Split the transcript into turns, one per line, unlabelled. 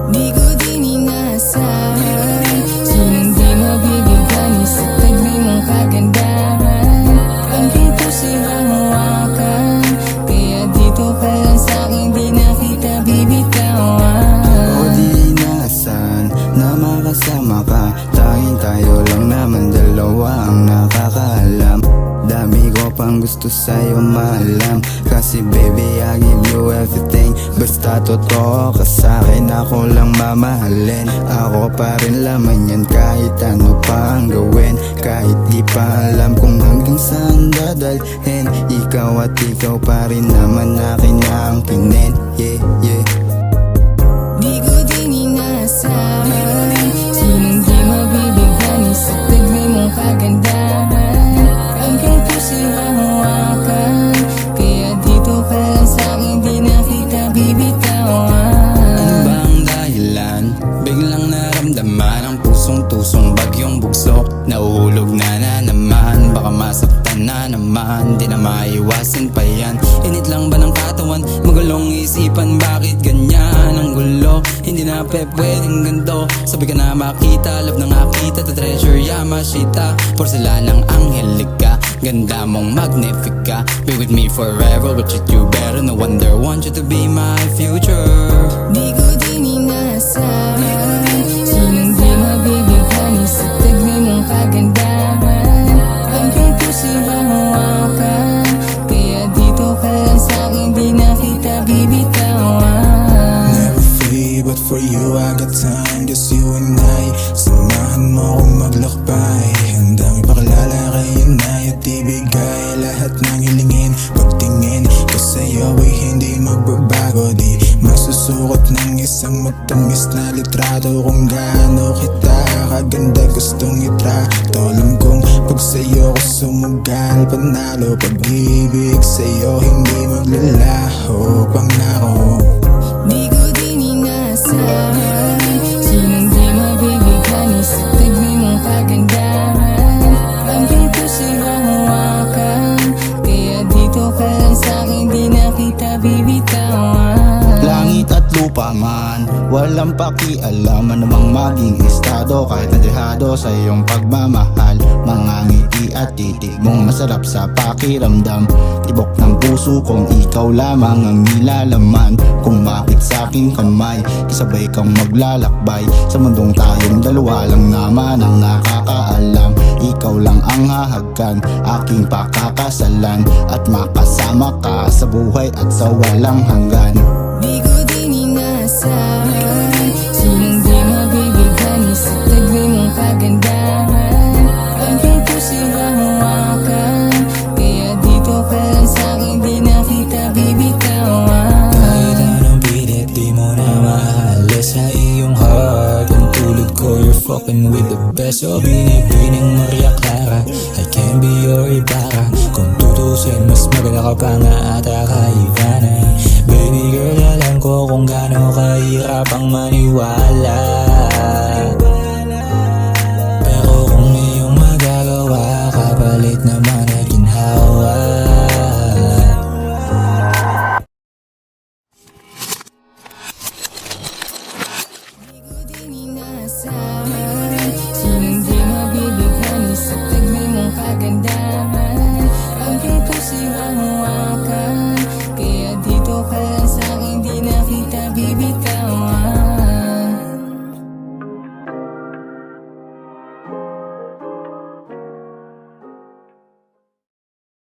Di ko din inasahan, sinong di mabibigyan sa taglay mong kagandahan. Ang iyong pusa'y hahawakan, kaya dito ka lang sa'kin, di na kita bibitawan.
O di inasan na makasama ka, tanging tayo lang naman dalawa ang nakakaalam. Dami ko pang gusto sa'yo maalam, kasi baby I give you everything. Basta totoo ka sa'kin, ako lang mamahalin. Ako pa rin laman yan kahit ano pa ang gawin. Kahit di pa alam kung hanggang saan dadalhin, ikaw at ikaw pa rin naman akin aangkinin. Yeah, yeah.
Di ko din inasahan, sinong di mabibigyan sa taglay mong kagandahan. Ang iyong pusa'y hahawakan, kaya dito ka lang sa'kin, di na kita bibitawan.
Ano ba ang dahilan? Biglang naramdaman ang pusong-tusong bagyong bugso. Nahuhulog na naman, baka masaktan na naman. Di na maiwasan pa yan, init lang ba ng katawan? Magulong isipan, bakit ganyan ang gulo? Hindi na pwedeng ganito, sabi ka na makita. Love na nga kita, the treasure Yamashita. Porcelanang angelika, ganda mong magnifica. Be with me forever, but treat you better. No wonder want you to be my future.
Di ko din inasahan, sinong di mabibigyan sa taglay mong kagandahan. Ang iyong pusa'y hahawakan, kaya dito ka lang sa'kin, di na kita bibitawan.
Never free, but for you I got time. Just you and I, samahan mo akong maglakbay. Handang ipakilala kay Inay at ibigay lahat ng hilingin. Pagtingin ko sa'yo ay hindi magbabago. Di masusukot ng isang matamis na litrato. Kung gaano kita kaganda gustong itrato. Alam kong pag sa'yo ko sumugal, panalo. Pag-ibig sa'yo hindi maglalaho. Pangako
Di ko din inasahan, sinong di mabibigyan sa taglay mong kagandahan. Ang iyong pusa'y hahawakan, kaya dito ka lang sa'kin, di na kita bibitawan.
Langit at lupa man, walang pakialam anumang maging estado. Kahit nadehado sa iyong pagmamahal, mga ngiti at titig mong masarap sa pakiramdam. Tibok ng puso kong ikaw lamang ang nilalaman. Kung bakit sa aking kamay, isabay kang maglalakbay. Sa mundong tayong dalawa lang naman ang nakakaalam. Ikaw lang ang hahagkan, aking pakakasalan. At makasama ka sa buhay at sa walang hanggan.
Di ko din inasahan, sinong di mabibigyan sa taglay mong kagandahan. Ang iyong pusa'y hahawakan, kaya dito ka lang sa'kin, di na kita bibitawan.
kahit anong pilit, di mo na maalis sa iyong heart. Ang tulad ko, you're fucking with the best. So binibining Maria Clara, I can be your Ibarra. Kung tutusin, mas maganda ka pa nga ata kay Ivana. Baby girl, alam ko kung gaano kahirap ang maniwala. Pero kung iyong magagawa, kapalit naman ay ginhawa.